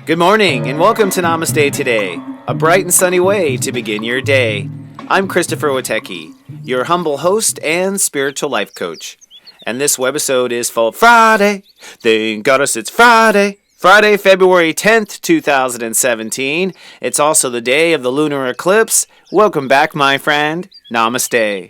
Good morning and welcome to Namaste today, a bright and sunny way to begin your day. I'm Christopher Witecki, your humble host and spiritual life coach. And this webisode is for Friday. Thank goddess it's Friday. Friday, February 10th, 2017. It's also the day of the lunar eclipse. Welcome back, my friend. Namaste.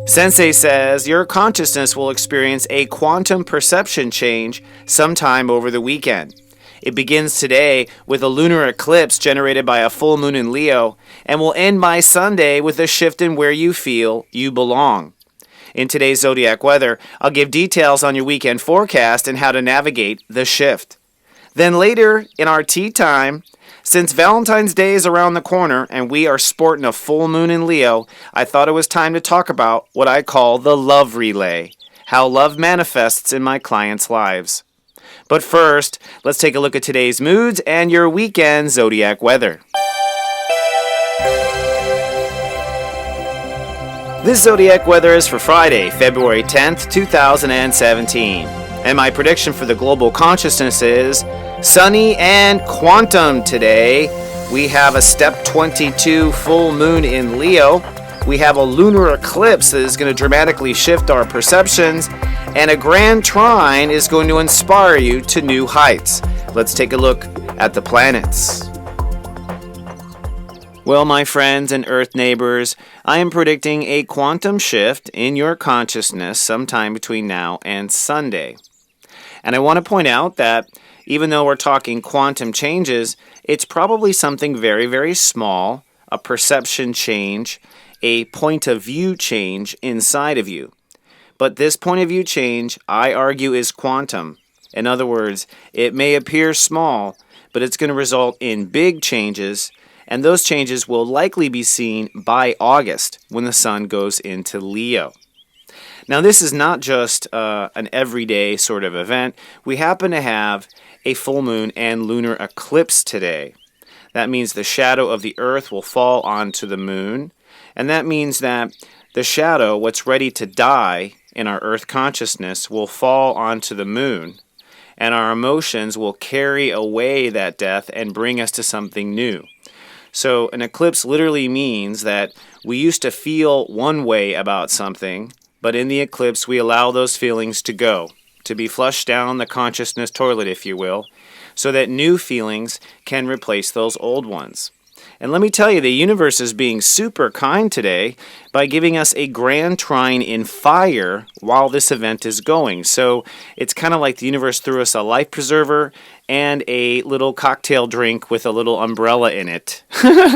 Sensei says your consciousness will experience a quantum perception change sometime over the weekend. It begins today with a lunar eclipse generated by a full moon in Leo and will end by Sunday with a shift in where you feel you belong. In today's zodiac weather, I'll give details on your weekend forecast and how to navigate the shift. Then later in our tea time, since Valentine's Day is around the corner and we are sporting a full moon in Leo, I thought it was time to talk about what I call the love relay, how love manifests in my clients' lives. But first, let's take a look at today's moods and your weekend zodiac weather. This zodiac weather is for Friday, February 10th, 2017. And my prediction for the global consciousness is sunny and quantum today. We have a step 22 full moon in Leo. We have a lunar eclipse that is going to dramatically shift our perceptions. And a grand trine is going to inspire you to new heights. Let's take a look at the planets. Well, my friends and Earth neighbors, I am predicting a quantum shift in your consciousness sometime between now and Sunday. And I want to point out that even though we're talking quantum changes, it's probably something very, very small, a perception change, a point of view change inside of you. But this point of view change, I argue, is quantum. In other words, it may appear small, but it's going to result in big changes, and those changes will likely be seen by August when the sun goes into Leo. Now, this is not just an everyday sort of event. We happen to have a full moon and lunar eclipse today. That means the shadow of the Earth will fall onto the moon, and that means that the shadow, what's ready to die in our Earth consciousness, will fall onto the moon, and our emotions will carry away that death and bring us to something new. So an eclipse literally means that we used to feel one way about something, but in the eclipse, we allow those feelings to go, to be flushed down the consciousness toilet, if you will, so that new feelings can replace those old ones. And let me tell you, the universe is being super kind today by giving us a grand trine in fire while this event is going. So it's kind of like the universe threw us a life preserver and a little cocktail drink with a little umbrella in it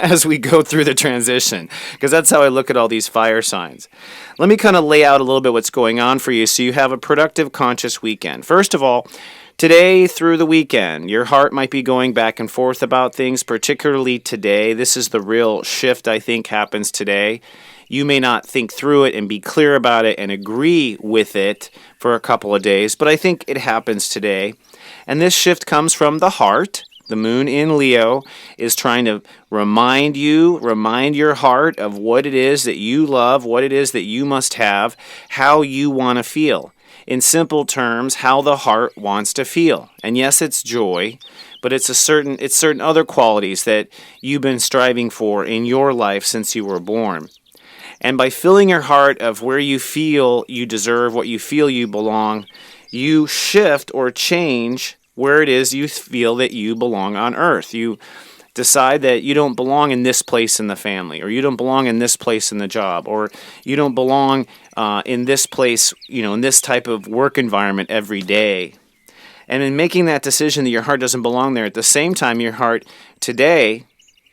as we go through the transition, because that's how I look at all these fire signs. Let me kind of lay out a little bit what's going on for you so you have a productive, conscious weekend. First of all, today through the weekend, your heart might be going back and forth about things, particularly today. This is the real shift I think happens today. You may not think through it and be clear about it and agree with it for a couple of days, but I think it happens today. And this shift comes from the heart. The moon in Leo is trying to remind your heart of what it is that you love, what it is that you must have, how you want to feel. In simple terms, how the heart wants to feel. And yes, it's joy, but it's certain other qualities that you've been striving for in your life since you were born. And by filling your heart of where you feel you deserve, what you feel you belong, you shift or change where it is you feel that you belong on earth. You decide that you don't belong in this place in the family, or you don't belong in this place in the job, or you don't belong in this place, in this type of work environment every day. And in making that decision that your heart doesn't belong there, at the same time, your heart today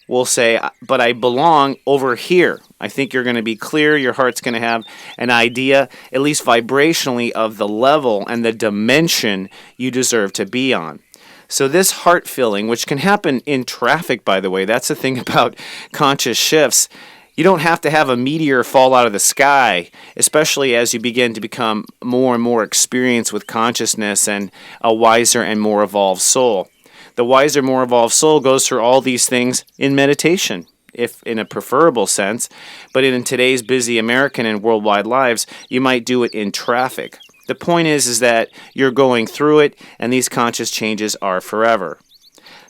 will say, but I belong over here. I think you're going to be clear. Your heart's going to have an idea, at least vibrationally, of the level and the dimension you deserve to be on. So this heart filling, which can happen in traffic, by the way, that's the thing about conscious shifts. You don't have to have a meteor fall out of the sky, especially as you begin to become more and more experienced with consciousness and a wiser and more evolved soul. The wiser, more evolved soul goes through all these things in meditation, if in a preferable sense, but in today's busy American and worldwide lives, you might do it in traffic. The point is that you're going through it, and these conscious changes are forever.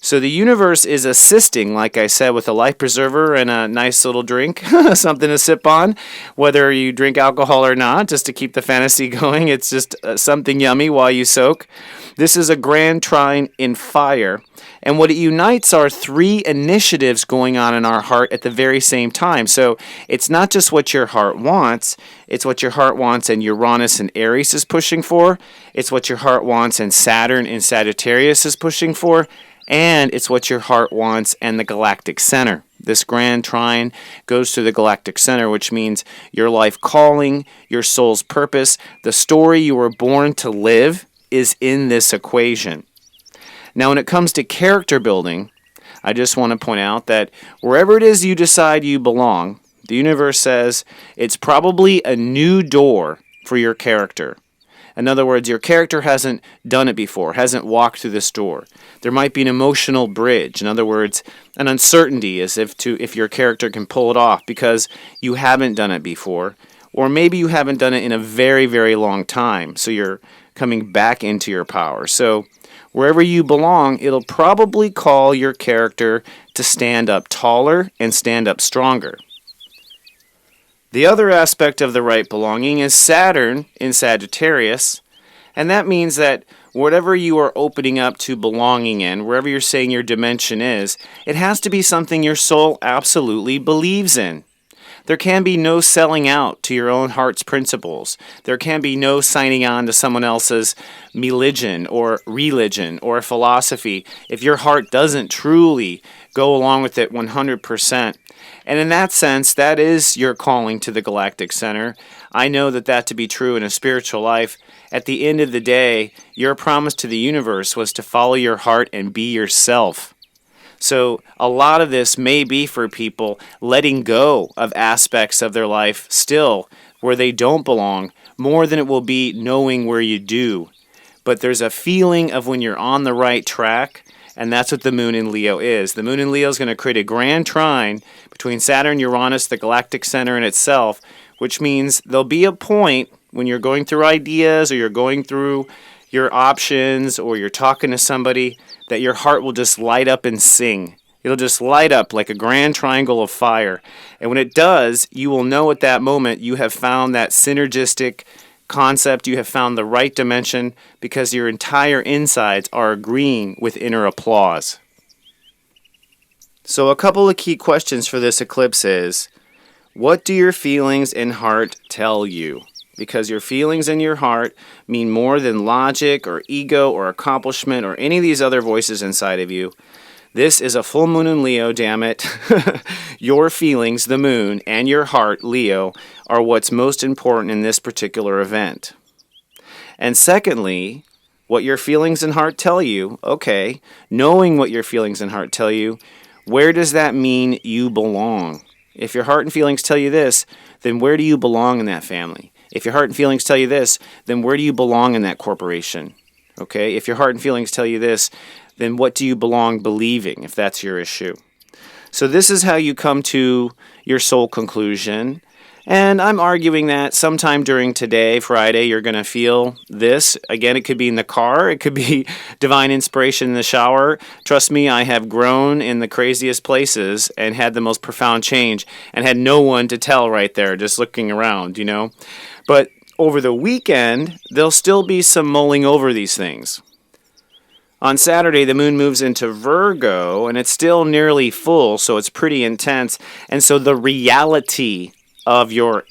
So the universe is assisting, like I said, with a life preserver and a nice little drink, something to sip on, whether you drink alcohol or not, just to keep the fantasy going. It's just something yummy while you soak. This is a grand trine in fire. And what it unites are three initiatives going on in our heart at the very same time. So it's not just what your heart wants, it's what your heart wants and Uranus and Aries is pushing for. It's what your heart wants and Saturn and Sagittarius is pushing for. And it's what your heart wants and the galactic center. This grand trine goes to the galactic center, which means your life calling, your soul's purpose, the story you were born to live is in this equation. Now, when it comes to character building, I just want to point out that wherever it is you decide you belong, the universe says it's probably a new door for your character. In other words, your character hasn't done it before, hasn't walked through this door. There might be an emotional bridge. In other words, an uncertainty as if your character can pull it off because you haven't done it before. Or maybe you haven't done it in a very, very long time, so you're coming back into your power. So wherever you belong, it'll probably call your character to stand up taller and stand up stronger. The other aspect of the right belonging is Saturn in Sagittarius, and that means that whatever you are opening up to belonging in, wherever you're saying your dimension is, it has to be something your soul absolutely believes in. There can be no selling out to your own heart's principles. There can be no signing on to someone else's religion or philosophy if your heart doesn't truly go along with it 100%. And in that sense, that is your calling to the galactic center. I know that to be true in a spiritual life. At the end of the day, your promise to the universe was to follow your heart and be yourself. So a lot of this may be for people letting go of aspects of their life still where they don't belong, more than it will be knowing where you do. But there's a feeling of when you're on the right track, and that's what the moon in Leo is. The moon in Leo is going to create a grand trine between Saturn, Uranus, the galactic center, and itself, which means there'll be a point when you're going through ideas or you're going through your options or you're talking to somebody that your heart will just light up and sing. It'll just light up like a grand triangle of fire. And when it does, you will know at that moment you have found that synergistic concept, you have found the right dimension because your entire insides are agreeing with inner applause. So a couple of key questions for this eclipse is, what do your feelings and heart tell you? Because your feelings and your heart mean more than logic or ego or accomplishment or any of these other voices inside of you. This is a full moon in Leo, damn it. Your feelings, the moon, and your heart, Leo, are what's most important in this particular event. And secondly, what your feelings and heart tell you, okay, knowing what your feelings and heart tell you, where does that mean you belong? If your heart and feelings tell you this, then where do you belong in that family? If your heart and feelings tell you this, then where do you belong in that corporation? Okay, if your heart and feelings tell you this, then what do you belong believing, if that's your issue? So this is how you come to your soul conclusion. And I'm arguing that sometime during today, Friday, you're going to feel this. Again, it could be in the car. It could be divine inspiration in the shower. Trust me, I have grown in the craziest places and had the most profound change and had no one to tell right there, just looking around, you know. But over the weekend, there'll still be some mulling over these things. On Saturday, the moon moves into Virgo, and it's still nearly full, so it's pretty intense. And so the reality of your,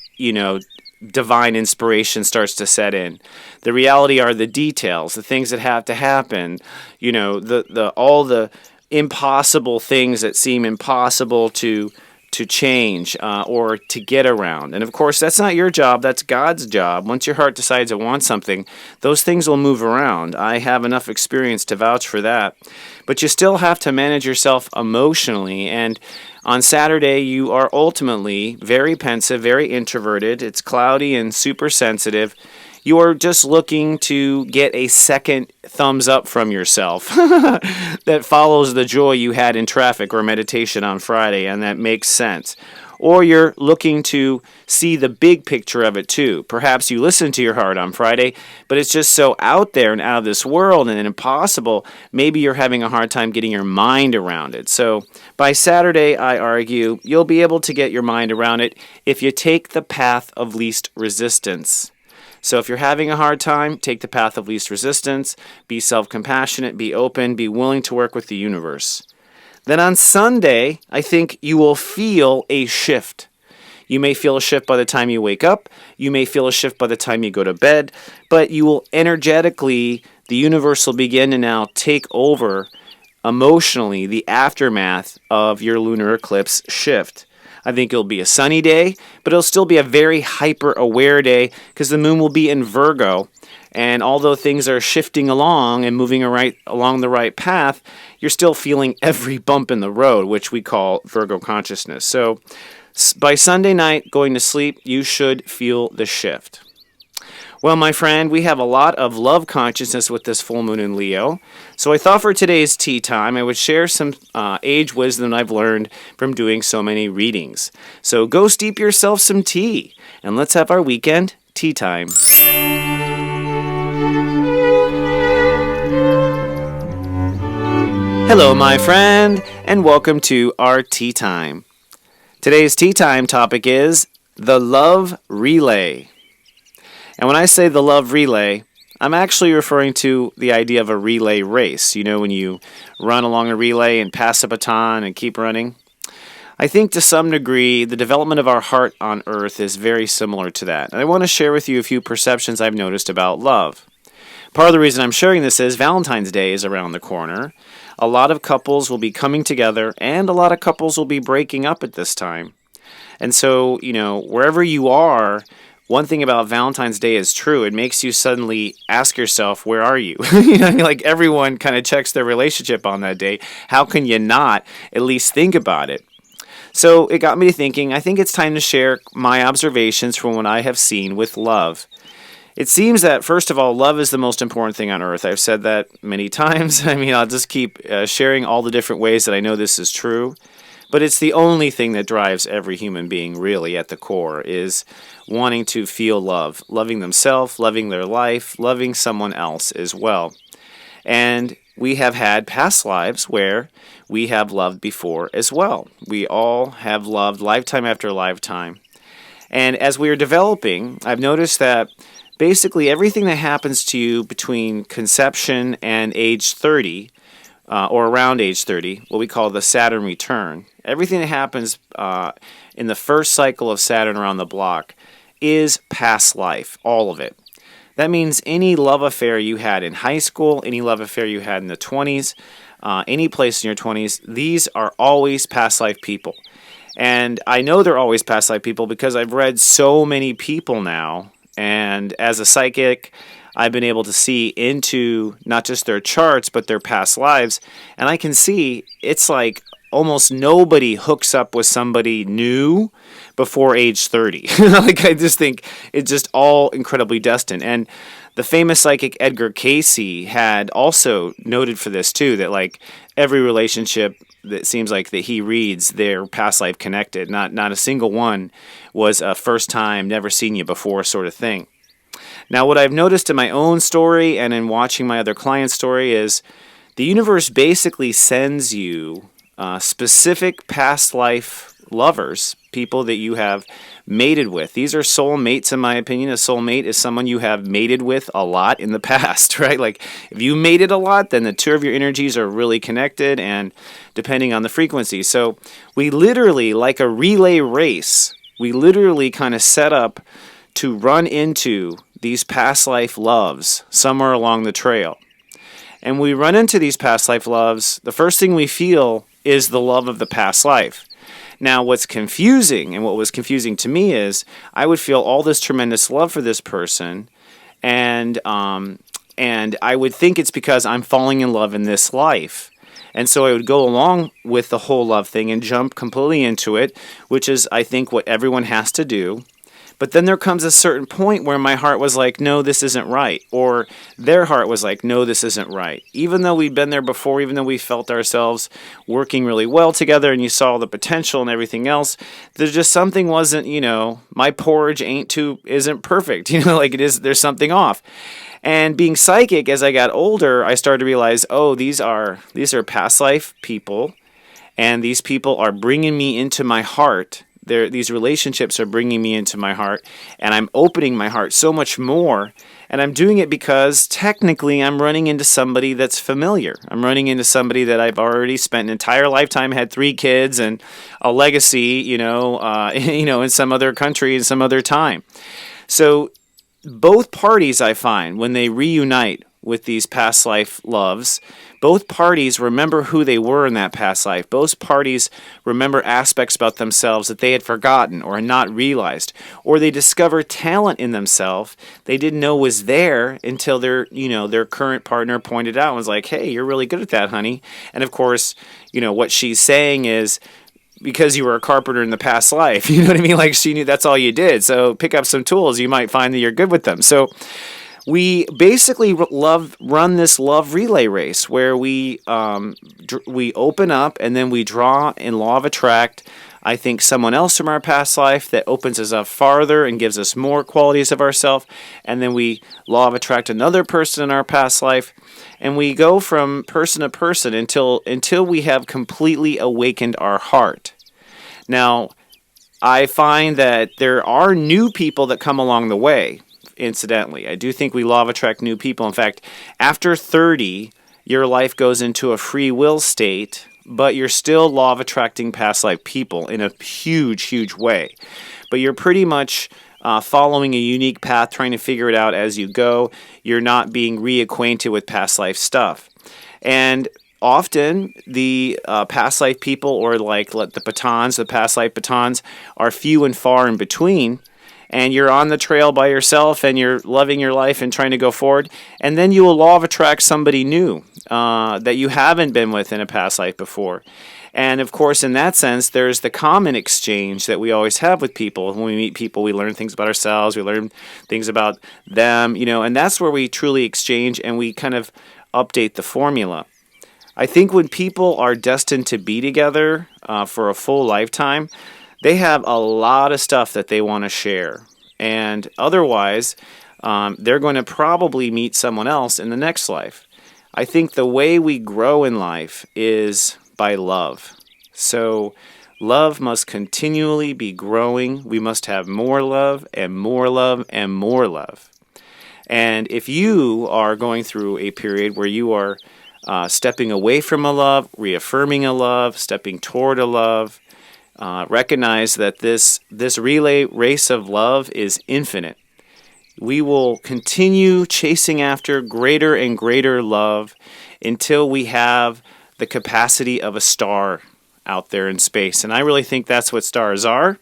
divine inspiration starts to set in. The reality are the details, the things that have to happen, all the impossible things that seem impossible to change or to get around. And of course, that's not your job, that's God's job. Once your heart decides it wants something, those things will move around. I have enough experience to vouch for that. But you still have to manage yourself emotionally. And on Saturday, you are ultimately very pensive, very introverted. It's cloudy and super sensitive. You are just looking to get a second thumbs up from yourself that follows the joy you had in traffic or meditation on Friday, and that makes sense. or you're looking to see the big picture of it too. Perhaps you listen to your heart on Friday, but it's just so out there and out of this world and impossible. Maybe you're having a hard time getting your mind around it. So by Saturday, I argue, you'll be able to get your mind around it if you take the path of least resistance. So if you're having a hard time, take the path of least resistance, be self-compassionate, be open, be willing to work with the universe. Then on Sunday, I think you will feel a shift. You may feel a shift by the time you wake up. You may feel a shift by the time you go to bed. But you will energetically, the universe will begin to now take over emotionally the aftermath of your lunar eclipse shift. I think it'll be a sunny day, but it'll still be a very hyper-aware day because the moon will be in Virgo. And although things are shifting along and moving along the right path, you're still feeling every bump in the road, which we call Virgo consciousness. So by Sunday night, going to sleep, you should feel the shift. Well, my friend, we have a lot of love consciousness with this full moon in Leo. So I thought for today's tea time, I would share some age wisdom I've learned from doing so many readings. So go steep yourself some tea, and let's have our weekend tea time. Hello, my friend, and welcome to our tea time. Today's tea time topic is the love relay. And when I say the love relay, I'm actually referring to the idea of a relay race. You know, when you run along a relay and pass a baton and keep running. I think to some degree, the development of our heart on earth is very similar to that. And I want to share with you a few perceptions I've noticed about love. Part of the reason I'm sharing this is Valentine's Day is around the corner. A lot of couples will be coming together, and a lot of couples will be breaking up at this time. And so, you know, wherever you are, one thing about Valentine's Day is true. It makes you suddenly ask yourself, where are you? You know, like everyone kind of checks their relationship on that day. How can you not at least think about it? So it got me to thinking, I think it's time to share my observations from what I have seen with love. It seems that, first of all, love is the most important thing on earth. I've said that many times. I mean, I'll just keep sharing all the different ways that I know this is true. But it's the only thing that drives every human being really at the core is wanting to feel love, loving themselves, loving their life, loving someone else as well. And we have had past lives where we have loved before as well. We all have loved lifetime after lifetime. And as we are developing, I've noticed that basically everything that happens to you between conception and age 30, or around age 30, what we call the Saturn return, everything that happens in the first cycle of Saturn around the block is past life, all of it. That means any love affair you had in high school, any love affair you had in the 20s, any place in your 20s, these are always past life people. And I know they're always past life people because I've read so many people now, and as a psychic, I've been able to see into not just their charts, but their past lives. And I can see it's like almost nobody hooks up with somebody new before age 30. Like, I just think it's just all incredibly destined. And the famous psychic Edgar Cayce had also noted for this too, that like every relationship that seems like that he reads, their past life connected. Not a single one was a first time, never seen you before sort of thing. Now, what I've noticed in my own story and in watching my other client's story is the universe basically sends you specific past life lovers, people that you have mated with. These are soul mates, in my opinion. A soulmate is someone you have mated with a lot in the past, right? Like, if you mated a lot, then the two of your energies are really connected, and depending on the frequency. So we literally, like a relay race, we literally kind of set up to run into these past life loves somewhere along the trail. And we run into these past life loves, the first thing we feel is the love of the past life. Now, what's confusing, and what was confusing to me, is I would feel all this tremendous love for this person, and I would think it's because I'm falling in love in this life. And so I would go along with the whole love thing and jump completely into it, which is, I think, what everyone has to do. But then there comes a certain point where my heart was like, no, this isn't right. Or their heart was like, no, this isn't right. Even though we'd been there before, even though we felt ourselves working really well together and you saw the potential and everything else, there's just something wasn't, my porridge isn't perfect. Like it is, there's something off. And being psychic, as I got older, I started to realize, oh, these are past life people. And these people are bringing me into my heart. These relationships are bringing me into my heart, and I'm opening my heart so much more. And I'm doing it because technically I'm running into somebody that's familiar. I'm running into somebody that I've already spent an entire lifetime, had 3 kids, and a legacy, in some other country in some other time. So both parties, I find, when they reunite with these past life loves, both parties remember who they were in that past life. Both parties remember aspects about themselves that they had forgotten or had not realized, or they discover talent in themselves they didn't know was there until their current partner pointed out and was like, "Hey, you're really good at that, honey." And of course, what she's saying is, because you were a carpenter in the past life, you know what I mean? Like she knew that's all you did. So pick up some tools, you might find that you're good with them. So we basically run this love relay race where we open up and then we draw in law of attract, I think, someone else from our past life that opens us up farther and gives us more qualities of ourselves. And then we law of attract another person in our past life. And we go from person to person until we have completely awakened our heart. Now, I find that there are new people that come along the way. Incidentally, I do think we law of attract new people. In fact, after 30, your life goes into a free will state, but you're still law of attracting past life people in a huge, huge way. But you're pretty much following a unique path, trying to figure it out as you go. You're not being reacquainted with past life stuff. And often the past life people, or the past life batons, are few and far in between. And you're on the trail by yourself and you're loving your life and trying to go forward. And then you will law of attract somebody new that you haven't been with in a past life before. And of course, in that sense, there's the common exchange that we always have with people. When we meet people, we learn things about ourselves, we learn things about them, and that's where we truly exchange and we kind of update the formula. I think when people are destined to be together for a full lifetime, they have a lot of stuff that they want to share. And otherwise, they're going to probably meet someone else in the next life. I think the way we grow in life is by love. So love must continually be growing. We must have more love and more love and more love. And if you are going through a period where you are stepping away from a love, reaffirming a love, stepping toward a love, recognize that this relay race of love is infinite. We will continue chasing after greater and greater love until we have the capacity of a star out there in space. And I really think that's what stars are.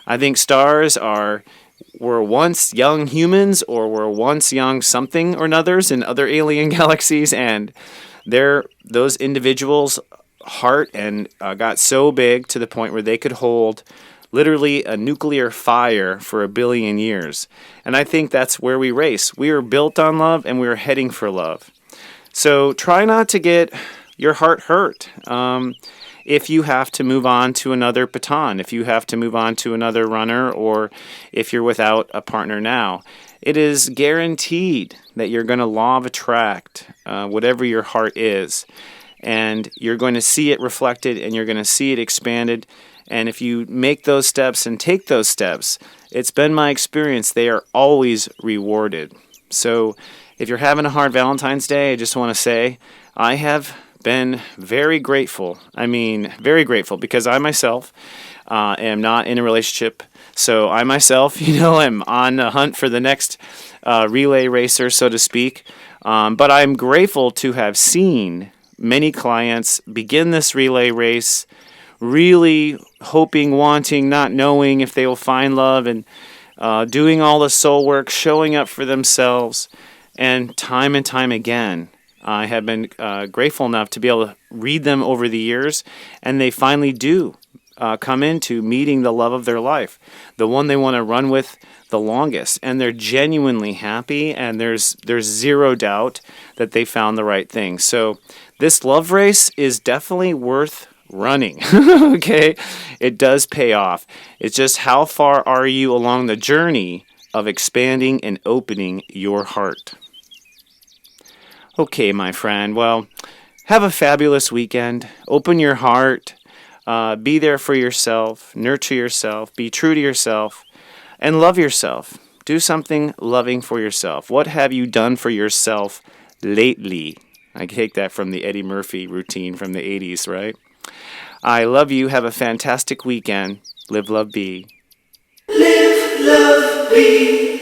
I think stars were once young humans, or were once young something or others in other alien galaxies, and those individuals' heart and got so big to the point where they could hold literally a nuclear fire for 1 billion years. And I think that's where we race. We are built on love and we are heading for love. So try not to get your heart hurt if you have to move on to another baton, if you have to move on to another runner, or if you're without a partner now. It is guaranteed that you're going to law of attract whatever your heart is. And you're going to see it reflected and you're going to see it expanded. And if you make those steps and take those steps, it's been my experience, they are always rewarded. So if you're having a hard Valentine's Day, I just want to say I have been very grateful. I mean, very grateful, because I myself am not in a relationship. So I myself, am on the hunt for the next relay racer, so to speak. But I'm grateful to have seen many clients begin this relay race, really hoping, wanting, not knowing if they will find love, and doing all the soul work, showing up for themselves. And time again, I have been grateful enough to be able to read them over the years, and they finally do come into meeting the love of their life, the one they want to run with the longest, and they're genuinely happy, and there's zero doubt that they found the right thing. So this love race is definitely worth running. Okay, it does pay off. It's just how far are you along the journey of expanding and opening your heart? Okay, my friend, well, have a fabulous weekend. Open your heart. Be there for yourself. Nurture yourself. Be true to yourself. And love yourself. Do something loving for yourself. What have you done for yourself lately? I take that from the Eddie Murphy routine from the 80s, right? I love you. Have a fantastic weekend. Live, love, be. Live, love, be.